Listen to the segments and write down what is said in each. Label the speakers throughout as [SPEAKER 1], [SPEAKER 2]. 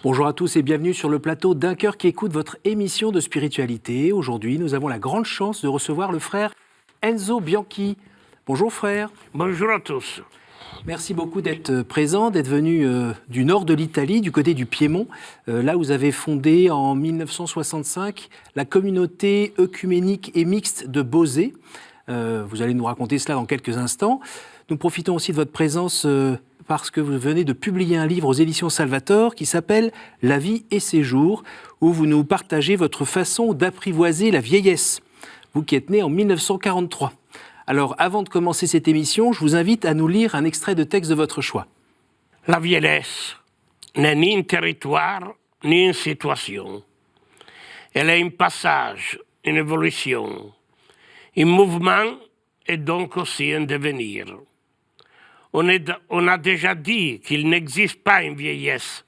[SPEAKER 1] Bonjour à tous et bienvenue sur le plateau d'Un cœur qui écoute, votre émission de spiritualité. Aujourd'hui, nous avons la grande chance de recevoir le frère Enzo Bianchi. Bonjour frère.
[SPEAKER 2] Bonjour à tous.
[SPEAKER 1] Merci beaucoup d'être présent, d'être venu du nord de l'Italie, du côté du Piémont. Là, vous avez fondé en 1965 la communauté œcuménique et mixte de Bosé. Vous allez nous raconter cela dans quelques instants. Nous profitons aussi de votre présence parce que vous venez de publier un livre aux éditions Salvator qui s'appelle « La vie et ses jours » où vous nous partagez votre façon d'apprivoiser la vieillesse, vous qui êtes né en 1943. Alors, avant de commencer cette émission, je vous invite à nous lire un extrait de texte de votre choix.
[SPEAKER 2] La vieillesse n'est ni un territoire, ni une situation. Elle est un passage, une évolution, un mouvement et donc aussi un devenir. On a déjà dit qu'il n'existe pas une vieillesse,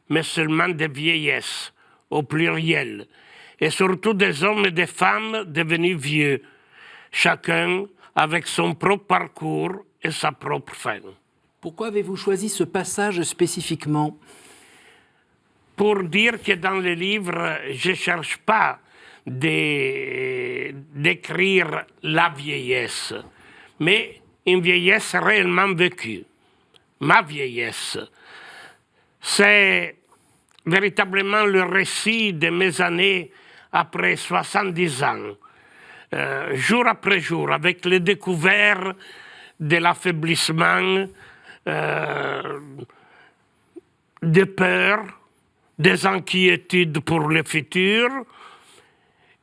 [SPEAKER 2] mais seulement des vieillesses, au pluriel, et surtout des hommes et des femmes devenus vieux, chacun avec son propre parcours et sa propre fin.
[SPEAKER 1] Pourquoi avez-vous choisi ce passage spécifiquement ?
[SPEAKER 2] Pour dire que dans le livre, je ne cherche pas d'écrire la vieillesse, mais une vieillesse réellement vécue. Ma vieillesse, c'est véritablement le récit de mes années après 70 ans. Jour après jour, avec les découvertes de l'affaiblissement, des peurs, des inquiétudes pour le futur,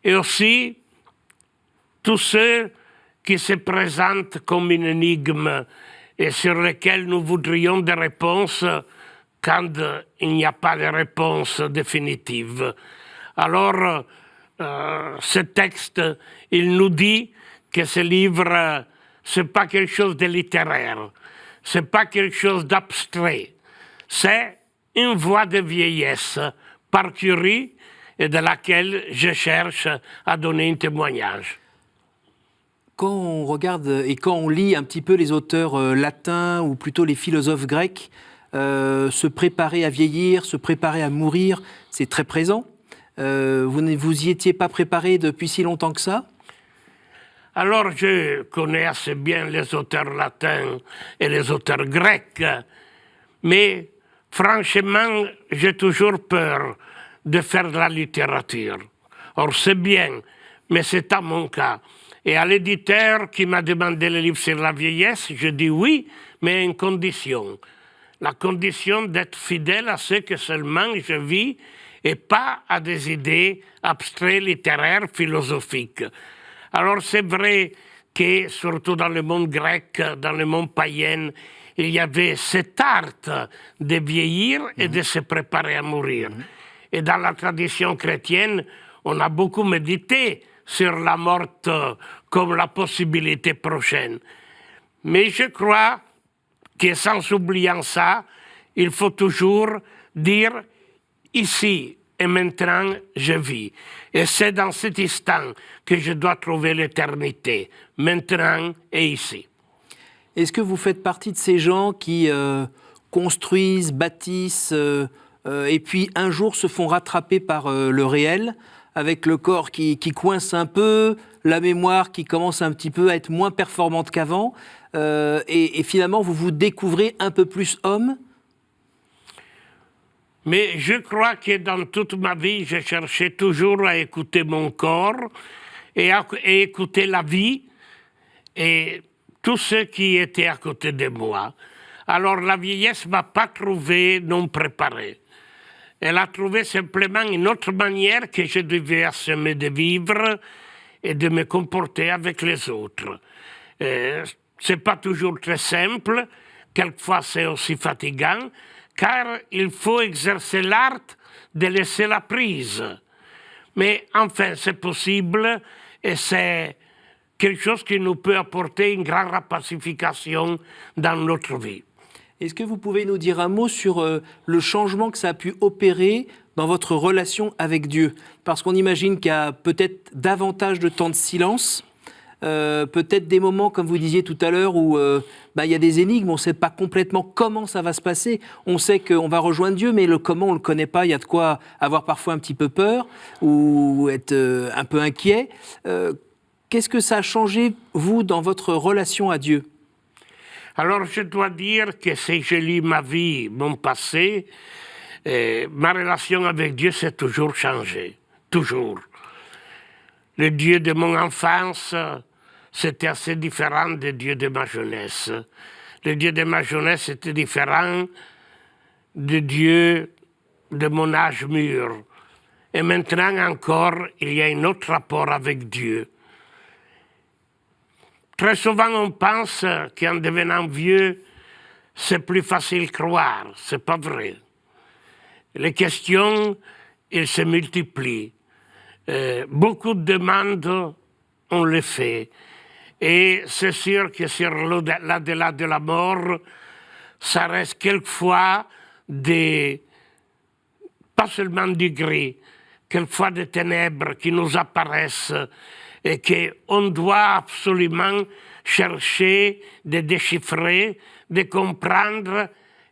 [SPEAKER 2] et aussi tous ceux qui se présentent comme une énigme et sur lesquels nous voudrions des réponses quand il n'y a pas de réponse définitive. Alors, ce texte, il nous dit que ce livre, ce n'est pas quelque chose de littéraire, ce n'est pas quelque chose d'abstrait, c'est une voie de vieillesse parcourue et de laquelle je cherche à donner un témoignage.
[SPEAKER 1] Quand on regarde et quand on lit un petit peu les auteurs latins ou plutôt les philosophes grecs, se préparer à vieillir, se préparer à mourir, c'est très présent. Vous ne vous y étiez pas préparé depuis si longtemps que ça ?
[SPEAKER 2] Alors je connais assez bien les auteurs latins et les auteurs grecs, mais franchement, j'ai toujours peur de faire de la littérature. Or c'est bien, mais c'est pas mon cas. Et à l'éditeur qui m'a demandé le livre sur la vieillesse, je dis oui, mais à une condition. La condition d'être fidèle à ce que seulement je vis et pas à des idées abstraites, littéraires, philosophiques. Alors c'est vrai que, surtout dans le monde grec, dans le monde païen, il y avait cet art de vieillir et de se préparer à mourir. Et dans la tradition chrétienne, on a beaucoup médité sur la mort comme la possibilité prochaine. Mais je crois que sans oublier ça, il faut toujours dire ici et maintenant je vis. Et c'est dans cet instant que je dois trouver l'éternité, maintenant et ici.
[SPEAKER 1] Est-ce que vous faites partie de ces gens qui construisent, bâtissent et puis un jour se font rattraper par le réel, avec le corps qui coince un peu, la mémoire qui commence un petit peu à être moins performante qu'avant, et finalement vous vous découvrez un peu plus homme ?
[SPEAKER 2] Mais je crois que dans toute ma vie, je cherchais toujours à écouter mon corps et écouter la vie et tout ce qui était à côté de moi. Alors la vieillesse ne m'a pas trouvé non préparé. Elle a trouvé simplement une autre manière que je devais assumer de vivre et de me comporter avec les autres. Ce n'est pas toujours très simple, quelquefois c'est aussi fatigant, car il faut exercer l'art de laisser la prise. Mais enfin, c'est possible et c'est quelque chose qui nous peut apporter une grande pacification dans notre vie.
[SPEAKER 1] Est-ce que vous pouvez nous dire un mot sur le changement que ça a pu opérer dans votre relation avec Dieu ? Parce qu'on imagine qu'il y a peut-être davantage de temps de silence, peut-être des moments, comme vous disiez tout à l'heure, où il y a des énigmes, on ne sait pas complètement comment ça va se passer. On sait qu'on va rejoindre Dieu, mais le comment, on ne le connaît pas. Il y a de quoi avoir parfois un petit peu peur ou être un peu inquiet. Qu'est-ce que ça a changé, vous, dans votre relation à Dieu ?
[SPEAKER 2] Alors, je dois dire que si je lis ma vie, mon passé, ma relation avec Dieu s'est toujours changée. Toujours. Le Dieu de mon enfance, c'était assez différent du Dieu de ma jeunesse. Le Dieu de ma jeunesse était différent du Dieu de mon âge mûr. Et maintenant encore, il y a un autre rapport avec Dieu. Très souvent, on pense qu'en devenant vieux, c'est plus facile de croire. C'est pas vrai. Les questions, elles se multiplient. Beaucoup de demandes, on les fait. Et c'est sûr que sur l'au-delà de la mort, ça reste quelquefois pas seulement du gris, quelquefois des ténèbres qui nous apparaissent et qu'on doit absolument chercher de déchiffrer, de comprendre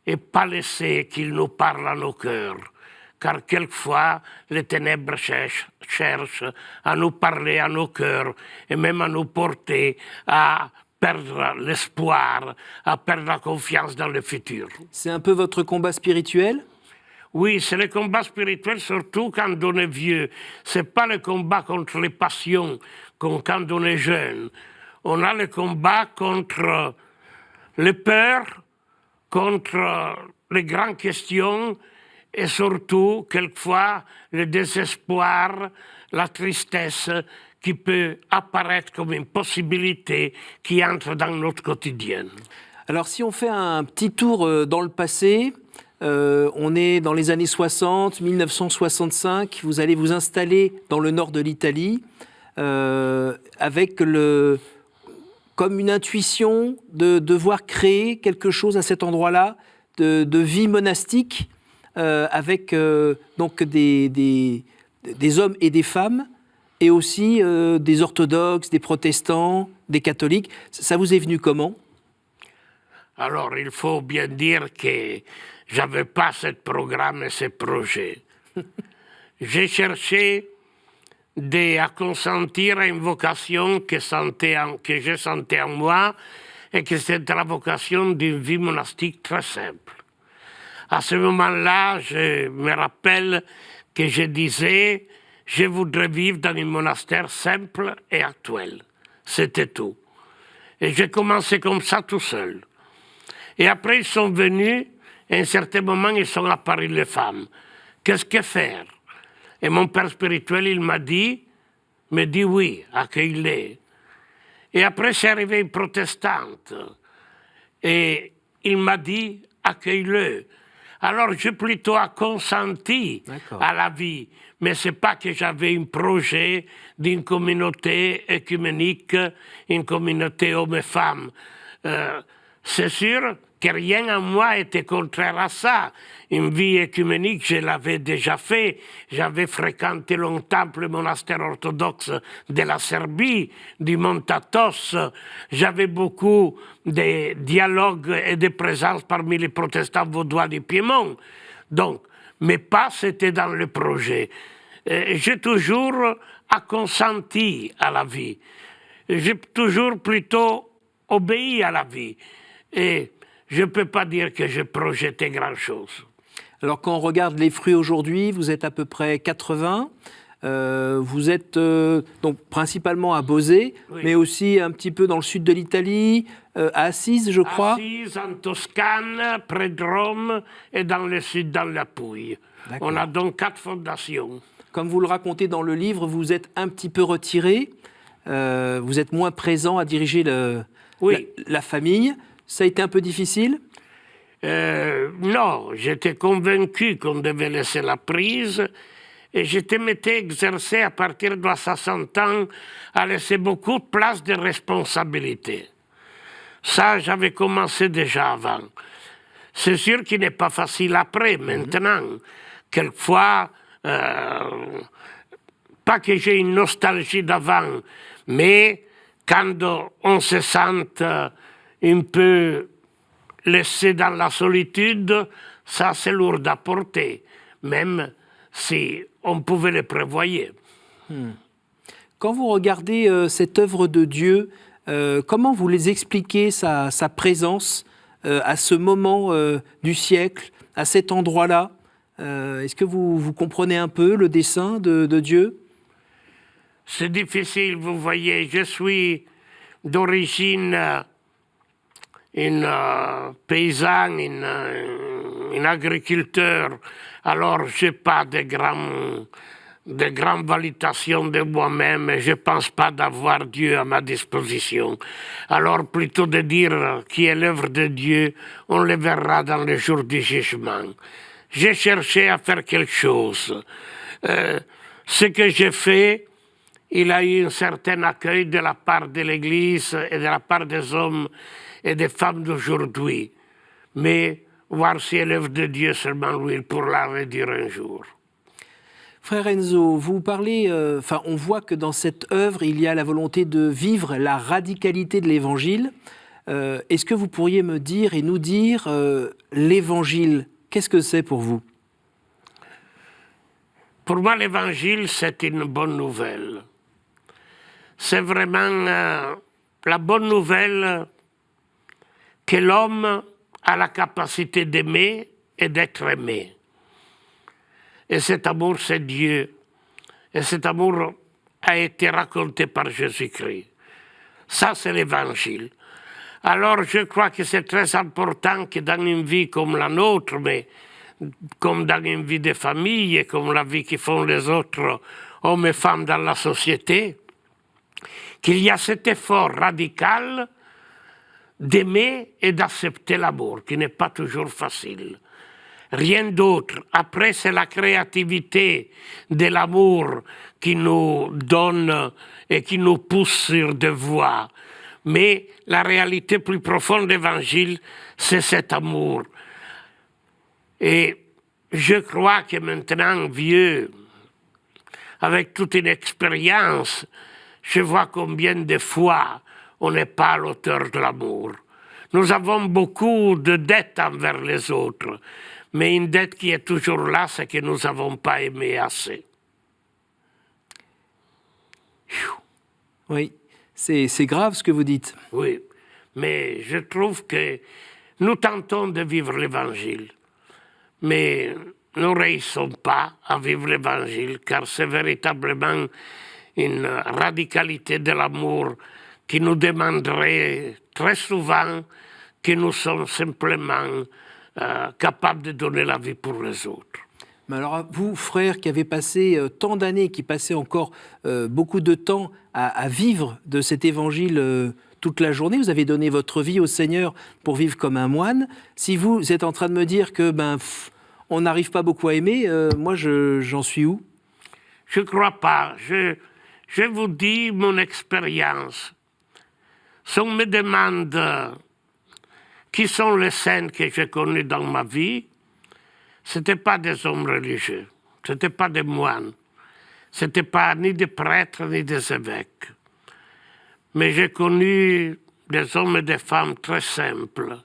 [SPEAKER 2] et pas laisser qu'il nous parle à nos cœurs. Car quelquefois, les ténèbres cherchent à nous parler à nos cœurs et même à nous porter à perdre l'espoir, à perdre la confiance dans le futur.
[SPEAKER 1] C'est un peu votre combat spirituel ?
[SPEAKER 2] Oui, c'est le combat spirituel, surtout quand on est vieux. Ce n'est pas le combat contre les passions, comme quand on est jeune. On a le combat contre les peurs, contre les grandes questions, et surtout, quelquefois, le désespoir, la tristesse qui peut apparaître comme une possibilité qui entre dans notre quotidien.
[SPEAKER 1] Alors, si on fait un petit tour dans le passé, on est dans les années 60, 1965, vous allez vous installer dans le nord de l'Italie avec comme une intuition de devoir créer quelque chose à cet endroit-là, de vie monastique, avec donc des hommes et des femmes, et aussi des orthodoxes, des protestants, des catholiques. Ça vous est venu comment ?
[SPEAKER 2] Alors, il faut bien dire que je n'avais pas ce programme et ce projet. J'ai cherché à consentir à une vocation que je sentais en moi, et que c'était la vocation d'une vie monastique très simple. À ce moment-là, je me rappelle que je disais « Je voudrais vivre dans un monastère simple et actuel ». C'était tout. Et j'ai commencé comme ça tout seul. Et après, ils sont venus, et à un certain moment, ils sont apparus les femmes. Qu'est-ce que faire? Et mon père spirituel, il m'a dit oui, accueille-les. Et après, c'est arrivé une protestante. Et il m'a dit, accueille-le. Alors, j'ai plutôt consenti à la vie. Mais ce n'est pas que j'avais un projet d'une communauté œcuménique, une communauté hommes et femmes. C'est sûr que rien en moi était contraire à ça. Une vie œcuménique, je l'avais déjà fait. J'avais fréquenté longtemps le monastère orthodoxe de la Serbie, du Mont Athos. J'avais beaucoup de dialogues et de présences parmi les protestants vaudois du Piémont. Donc, mes pas, c'était dans le projet. J'ai toujours consenti à la vie. J'ai toujours plutôt obéi à la vie. Et je ne peux pas dire que j'ai projeté grand-chose.
[SPEAKER 1] Alors, quand on regarde les fruits aujourd'hui, vous êtes à peu près 80. Vous êtes donc principalement à Bosé, oui, mais aussi un petit peu dans le sud de l'Italie, à Assise, je crois.
[SPEAKER 2] Assise, en Toscane, près de Rome, et dans le sud, dans la Puglie. On a donc 4 fondations.
[SPEAKER 1] Comme vous le racontez dans le livre, vous êtes un petit peu retiré. Vous êtes moins présent à diriger la famille. Ça a été un peu difficile ?
[SPEAKER 2] Non, j'étais convaincu qu'on devait laisser la prise et je m'étais exercé à partir de 60 ans à laisser beaucoup de place de responsabilité. Ça, j'avais commencé déjà avant. C'est sûr qu'il n'est pas facile après, maintenant. Quelquefois, pas que j'ai une nostalgie d'avant, mais quand on se sent un peu laissé dans la solitude, ça c'est lourd à porter, même si on pouvait le prévoir.
[SPEAKER 1] Quand vous regardez cette œuvre de Dieu, comment vous les expliquez sa présence à ce moment du siècle, à cet endroit-là? Est-ce que vous comprenez un peu le dessein de Dieu?
[SPEAKER 2] C'est difficile, vous voyez, je suis d'origine paysan, un agriculteur, alors je n'ai pas de grandes validations de moi-même et je ne pense pas d'avoir Dieu à ma disposition. Alors plutôt de dire qui est l'œuvre de Dieu, on le verra dans le jour du jugement. J'ai cherché à faire quelque chose. Ce que j'ai fait, il a eu un certain accueil de la part de l'Église et de la part des hommes et des femmes d'aujourd'hui. Mais voir si c'est l'œuvre de Dieu seulement lui, pour la redire un jour.
[SPEAKER 1] Frère Enzo, vous parlez, on voit que dans cette œuvre, il y a la volonté de vivre la radicalité de l'Évangile. Est-ce que vous pourriez me dire et nous dire l'Évangile, qu'est-ce que c'est pour vous?
[SPEAKER 2] Pour moi, l'Évangile, c'est une bonne nouvelle. C'est vraiment la bonne nouvelle que l'homme a la capacité d'aimer et d'être aimé. Et cet amour, c'est Dieu. Et cet amour a été raconté par Jésus-Christ. Ça, c'est l'Évangile. Alors, je crois que c'est très important que dans une vie comme la nôtre, mais comme dans une vie de famille et comme la vie que font les autres hommes et femmes dans la société, qu'il y a cet effort radical d'aimer et d'accepter l'amour, qui n'est pas toujours facile. Rien d'autre. Après, c'est la créativité de l'amour qui nous donne et qui nous pousse sur des voies. Mais la réalité plus profonde de l'Évangile, c'est cet amour. Et je crois que maintenant, vieux, avec toute une expérience, je vois combien de fois on n'est pas à l'auteur de l'amour. Nous avons beaucoup de dettes envers les autres, mais une dette qui est toujours là, c'est que nous n'avons pas aimé assez.
[SPEAKER 1] Oui, c'est grave ce que vous dites.
[SPEAKER 2] Oui, mais je trouve que nous tentons de vivre l'Évangile, mais nous ne réussissons pas à vivre l'Évangile, car c'est véritablement une radicalité de l'amour qui nous demanderait très souvent que nous sommes simplement capables de donner la vie pour les autres.
[SPEAKER 1] Mais alors, vous, frère, qui avez passé tant d'années, qui passez encore beaucoup de temps à vivre de cet évangile toute la journée, vous avez donné votre vie au Seigneur pour vivre comme un moine. Si vous êtes en train de me dire que on n'arrive pas beaucoup à aimer, moi, j'en suis où?
[SPEAKER 2] Je ne crois pas. Je vous dis mon expérience. Si on me demande qui sont les saints que j'ai connus dans ma vie, ce n'étaient pas des hommes religieux, ce n'étaient pas des moines, ce n'étaient pas ni des prêtres ni des évêques. Mais j'ai connu des hommes et des femmes très simples,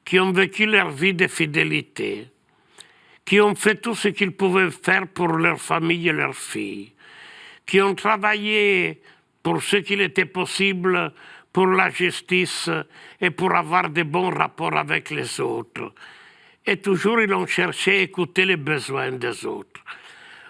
[SPEAKER 2] qui ont vécu leur vie de fidélité, qui ont fait tout ce qu'ils pouvaient faire pour leur famille et leurs filles, qui ont travaillé pour ce qu'il était possible pour la justice et pour avoir de bons rapports avec les autres. Et toujours, ils ont cherché à écouter les besoins des autres.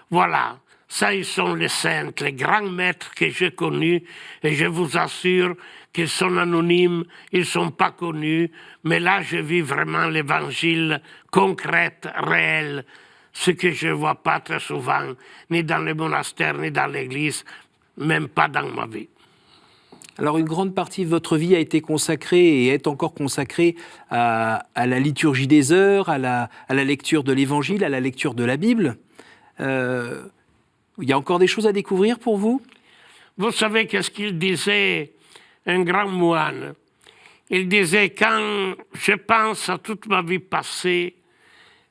[SPEAKER 2] Voilà, ça, ils sont les saints, les grands maîtres que j'ai connus, et je vous assure qu'ils sont anonymes, ils ne sont pas connus, mais là, je vis vraiment l'évangile concret, réel, ce que je ne vois pas très souvent, ni dans les monastères, ni dans l'église, même pas dans ma vie.
[SPEAKER 1] Alors, une grande partie de votre vie a été consacrée et est encore consacrée à la liturgie des heures, à la lecture de l'Évangile, à la lecture de la Bible. Il y a encore des choses à découvrir pour vous?
[SPEAKER 2] Vous savez qu'est-ce qu'il disait, un grand moine? Il disait, quand je pense à toute ma vie passée,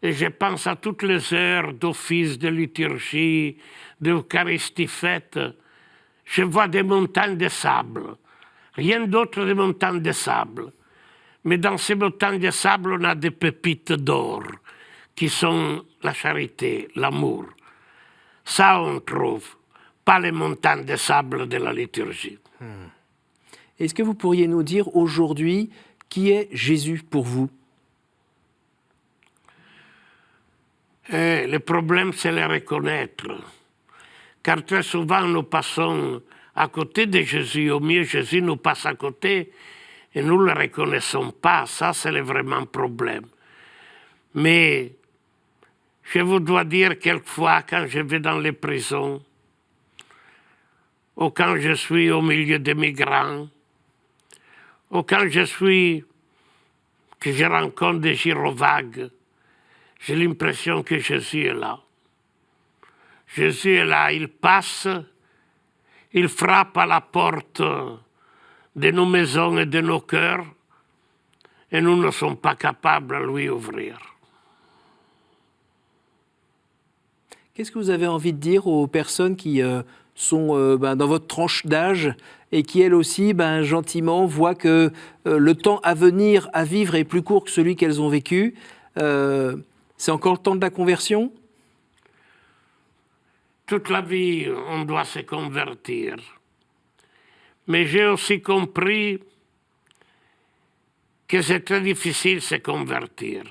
[SPEAKER 2] et je pense à toutes les heures d'office, de liturgie, d'Eucharistie faite, je vois des montagnes de sable. Rien d'autre que des montagnes de sable. Mais dans ces montagnes de sable, on a des pépites d'or, qui sont la charité, l'amour. Ça, on trouve, pas les montagnes de sable de la liturgie.
[SPEAKER 1] Est-ce que vous pourriez nous dire aujourd'hui qui est Jésus pour vous?
[SPEAKER 2] Le problème, c'est le reconnaître. Car très souvent, nous passons à côté de Jésus. Au mieux, Jésus nous passe à côté et nous ne le reconnaissons pas. Ça, c'est le vraiment problème. Mais je vous dois dire, quelquefois, quand je vais dans les prisons, ou quand je suis au milieu des migrants, ou quand que je rencontre des gyrovagues, j'ai l'impression que Jésus est là. Jésus est là, il passe, il frappe à la porte de nos maisons et de nos cœurs, et nous ne sommes pas capables de lui ouvrir.
[SPEAKER 1] Qu'est-ce que vous avez envie de dire aux personnes qui sont dans votre tranche d'âge et qui, elles aussi, gentiment, voient que le temps à venir, à vivre, est plus court que celui qu'elles ont vécu? C'est encore le temps de la conversion?
[SPEAKER 2] Toute la vie, on doit se convertir. Mais j'ai aussi compris que c'est très difficile de se convertir.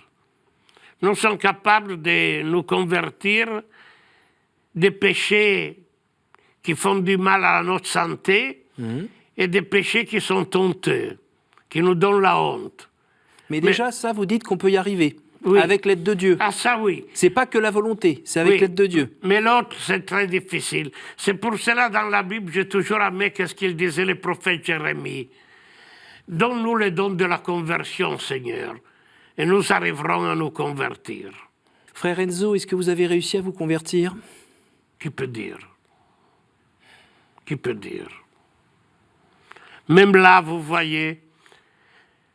[SPEAKER 2] Nous sommes capables de nous convertir des péchés qui font du mal à notre santé et des péchés qui sont honteux, qui nous donnent la honte.
[SPEAKER 1] Mais déjà, ça, vous dites qu'on peut y arriver,
[SPEAKER 2] oui,
[SPEAKER 1] avec l'aide de Dieu.
[SPEAKER 2] Ah ça, oui.
[SPEAKER 1] C'est pas que la volonté, c'est avec
[SPEAKER 2] oui,
[SPEAKER 1] l'aide de Dieu.
[SPEAKER 2] Mais l'autre, c'est très difficile. C'est pour cela, dans la Bible, j'ai toujours aimé qu'est-ce qu'il disait le prophète Jérémie. Donne-nous le don de la conversion, Seigneur, et nous arriverons à nous convertir.
[SPEAKER 1] Frère Enzo, est-ce que vous avez réussi à vous convertir?
[SPEAKER 2] Qui peut dire? Qui peut dire? Même là, vous voyez,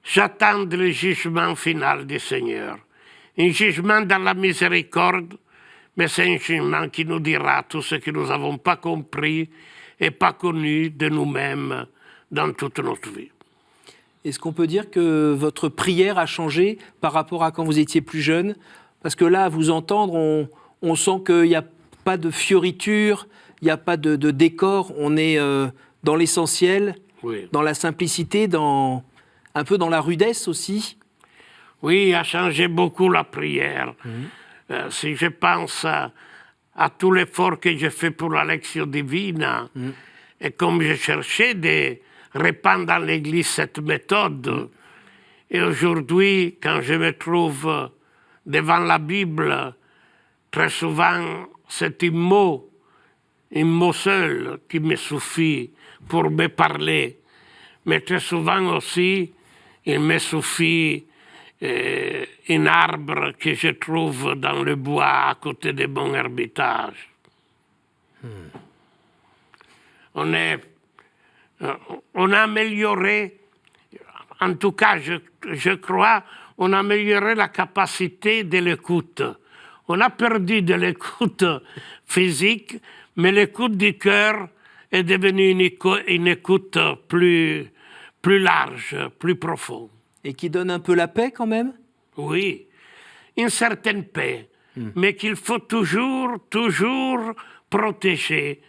[SPEAKER 2] j'attends le jugement final du Seigneur. Un jugement dans la miséricorde, mais c'est un jugement qui nous dira tout ce que nous n'avons pas compris et pas connu de nous-mêmes dans toute notre vie.
[SPEAKER 1] Est-ce qu'on peut dire que votre prière a changé par rapport à quand vous étiez plus jeune? Parce que là, à vous entendre, on sent qu'il n'y a pas de fioriture, il n'y a pas de décor, on est dans l'essentiel,
[SPEAKER 2] oui,
[SPEAKER 1] dans la simplicité, un peu dans la rudesse aussi.
[SPEAKER 2] Oui, a changé beaucoup la prière. Si je pense à tout l'effort que j'ai fait pour la lectio divina, et comme je cherchais de répandre dans l'Église cette méthode, et aujourd'hui, quand je me trouve devant la Bible, très souvent, c'est un mot seul qui me suffit pour me parler. Mais très souvent aussi, il me suffit un arbre que je trouve dans le bois à côté de mon ermitage. On a amélioré, en tout cas, je crois, on a amélioré la capacité de l'écoute. On a perdu de l'écoute physique, mais l'écoute du cœur est devenue une écoute plus large, plus profonde.
[SPEAKER 1] Et qui donne un peu la paix quand même?
[SPEAKER 2] Oui, une certaine paix, mais qu'il faut toujours protéger.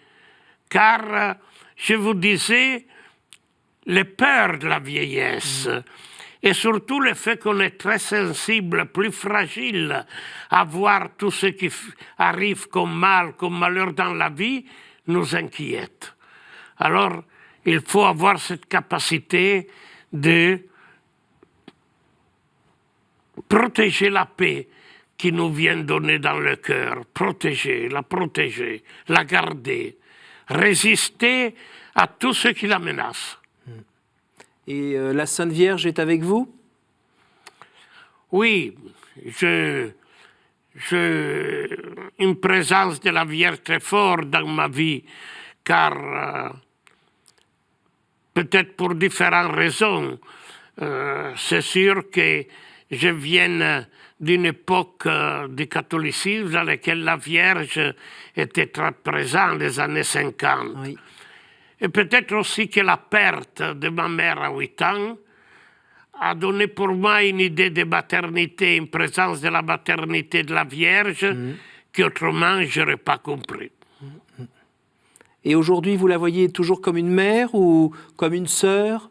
[SPEAKER 2] Car, je vous disais, les peurs de la vieillesse, et surtout le fait qu'on est très sensible, plus fragile à voir tout ce qui arrive comme mal, comme malheur dans la vie, nous inquiète. Alors, il faut avoir cette capacité de protéger la paix qui nous vient donner dans le cœur, protéger, la garder, résister à tout ce qui la menace.
[SPEAKER 1] Et la Sainte Vierge est avec vous?
[SPEAKER 2] Oui, une présence de la Vierge très forte dans ma vie, car peut-être pour différentes raisons. C'est sûr que je viens d'une époque du catholicisme dans laquelle la Vierge était très présente, les années 50.
[SPEAKER 1] Oui.
[SPEAKER 2] Et peut-être aussi que la perte de ma mère à 8 ans a donné pour moi une idée de maternité, une présence de la maternité de la Vierge qu'autrement je n'aurais pas compris.
[SPEAKER 1] Et aujourd'hui, vous la voyez toujours comme une mère ou comme une sœur?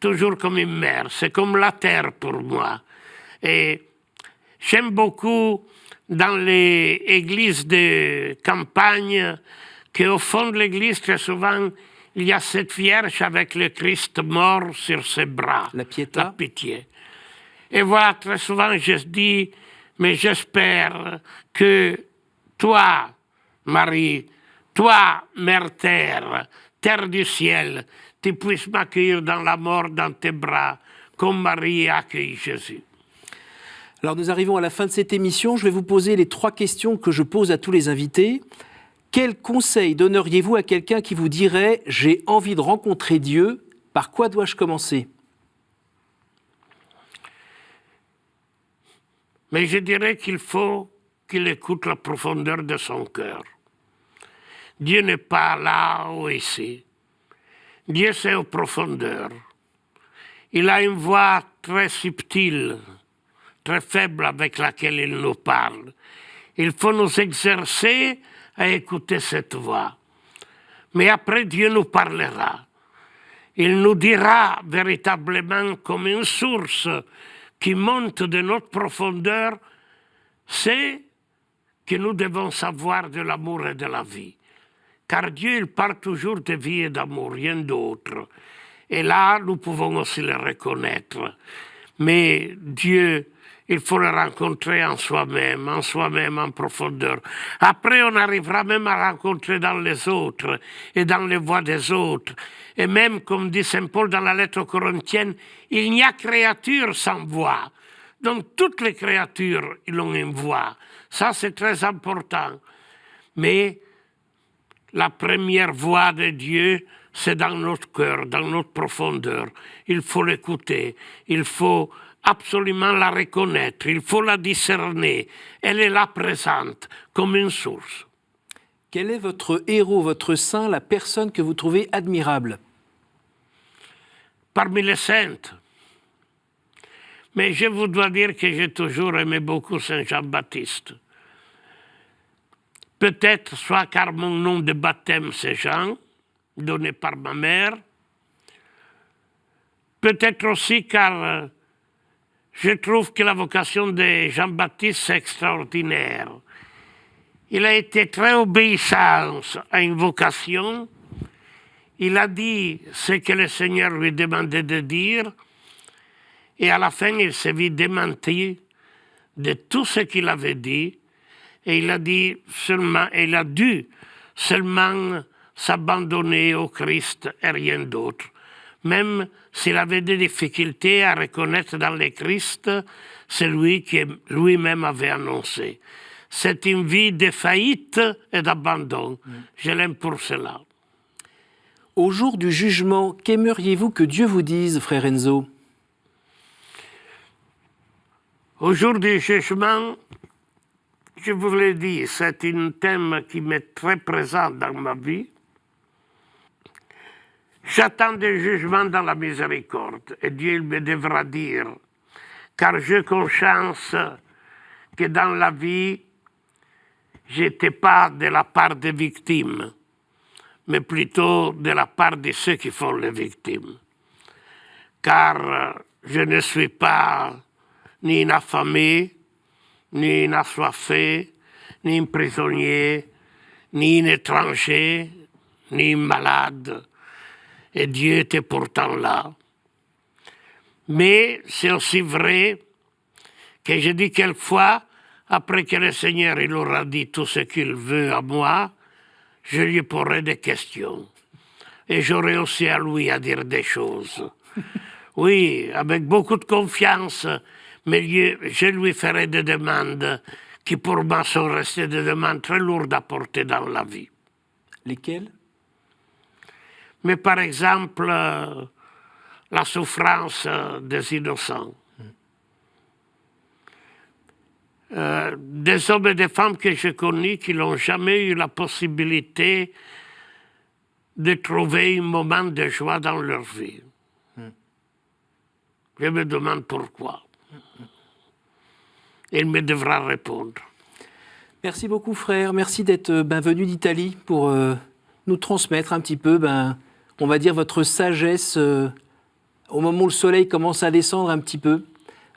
[SPEAKER 2] Toujours comme une mère, c'est comme la terre pour moi. Et j'aime beaucoup dans les églises de campagne qu'au fond de l'église, très souvent, il y a cette Vierge avec le Christ mort sur ses bras.
[SPEAKER 1] La Pietà.
[SPEAKER 2] La pitié. Et voilà, très souvent, je dis, mais j'espère que toi, Marie, toi, Mère Terre, Terre du ciel, tu puisses m'accueillir dans la mort dans tes bras, comme Marie a accueilli Jésus.
[SPEAKER 1] Alors nous arrivons à la fin de cette émission. Je vais vous poser les 3 questions que je pose à tous les invités. Quel conseil donneriez-vous à quelqu'un qui vous dirait « J'ai envie de rencontrer Dieu, par quoi dois-je commencer ?»
[SPEAKER 2] Mais je dirais qu'il faut qu'il écoute la profondeur de son cœur. Dieu n'est pas là ou ici. Dieu, c'est aux profondeurs. Il a une voix très subtile, très faible avec laquelle il nous parle. Il faut nous exercer à écouter cette voix. Mais après, Dieu nous parlera. Il nous dira véritablement comme une source qui monte de notre profondeur, c'est que nous devons savoir de l'amour et de la vie. Car Dieu, il parle toujours de vie et d'amour, rien d'autre. Et là, nous pouvons aussi le reconnaître. Mais Dieu, il faut le rencontrer en soi-même en profondeur. Après, on arrivera même à rencontrer dans les autres et dans les voix des autres. Et même, comme dit Saint Paul dans la lettre aux Corinthiennes, il n'y a créature sans voix. Donc, toutes les créatures, ils ont une voix. Ça, c'est très important. Mais la première voix de Dieu, c'est dans notre cœur, dans notre profondeur. Il faut l'écouter, il faut absolument la reconnaître, il faut la discerner. Elle est là présente, comme une source.
[SPEAKER 1] Quel est votre héros, votre saint, la personne que vous trouvez admirable?
[SPEAKER 2] Parmi les saintes. Mais je vous dois dire que j'ai toujours aimé beaucoup Saint Jean-Baptiste. Peut-être soit car mon nom de baptême c'est Jean, donné par ma mère. Peut-être aussi car je trouve que la vocation de Jean-Baptiste est extraordinaire. Il a été très obéissant à une vocation. Il a dit ce que le Seigneur lui demandait de dire. Et à la fin, il s'est vu démenti de tout ce qu'il avait dit. Et il a dit seulement, il a dû seulement s'abandonner au Christ et rien d'autre. Même s'il avait des difficultés à reconnaître dans le Christ celui qui lui-même avait annoncé. C'est une vie de faillite et d'abandon. Je l'aime pour cela.
[SPEAKER 1] Au jour du jugement, qu'aimeriez-vous que Dieu vous dise, frère Enzo?
[SPEAKER 2] Au jour du jugement, je vous l'ai dit, c'est un thème qui m'est très présent dans ma vie. J'attends des jugements dans la miséricorde et Dieu me devra dire, car j'ai conscience que dans la vie, je n'étais pas de la part des victimes, mais plutôt de la part de ceux qui font les victimes. Car je ne suis pas ni un affamé, ni un assoiffé, ni un prisonnier, ni un étranger, ni un malade. Et Dieu était pourtant là. Mais c'est aussi vrai que je dis quelquefois, après que le Seigneur il aura dit tout ce qu'il veut à moi, je lui poserai des questions. Et j'aurai aussi à lui à dire des choses. Oui, avec beaucoup de confiance, mais je lui ferai des demandes qui pour moi sont restées des demandes très lourdes à porter dans la vie.
[SPEAKER 1] Lesquelles?
[SPEAKER 2] Mais par exemple, la souffrance des innocents. Des hommes et des femmes que je connais qui n'ont jamais eu la possibilité de trouver un moment de joie dans leur vie. Je me demande pourquoi. Il me devra répondre.
[SPEAKER 1] Merci beaucoup, frère. Merci d'être venu d'Italie pour nous transmettre un petit peu, on va dire, votre sagesse au moment où le soleil commence à descendre un petit peu.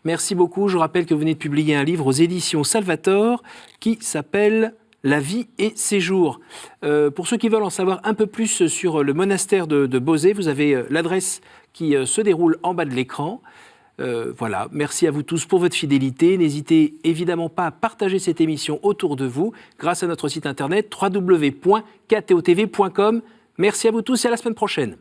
[SPEAKER 1] Merci beaucoup. Je rappelle que vous venez de publier un livre aux éditions Salvator qui s'appelle « La vie et ses jours ». Pour ceux qui veulent en savoir un peu plus sur le monastère de Bauzet, vous avez l'adresse qui se déroule en bas de l'écran. Voilà, merci à vous tous pour votre fidélité. N'hésitez évidemment pas à partager cette émission autour de vous grâce à notre site internet www.ktotv.com. Merci à vous tous et à la semaine prochaine.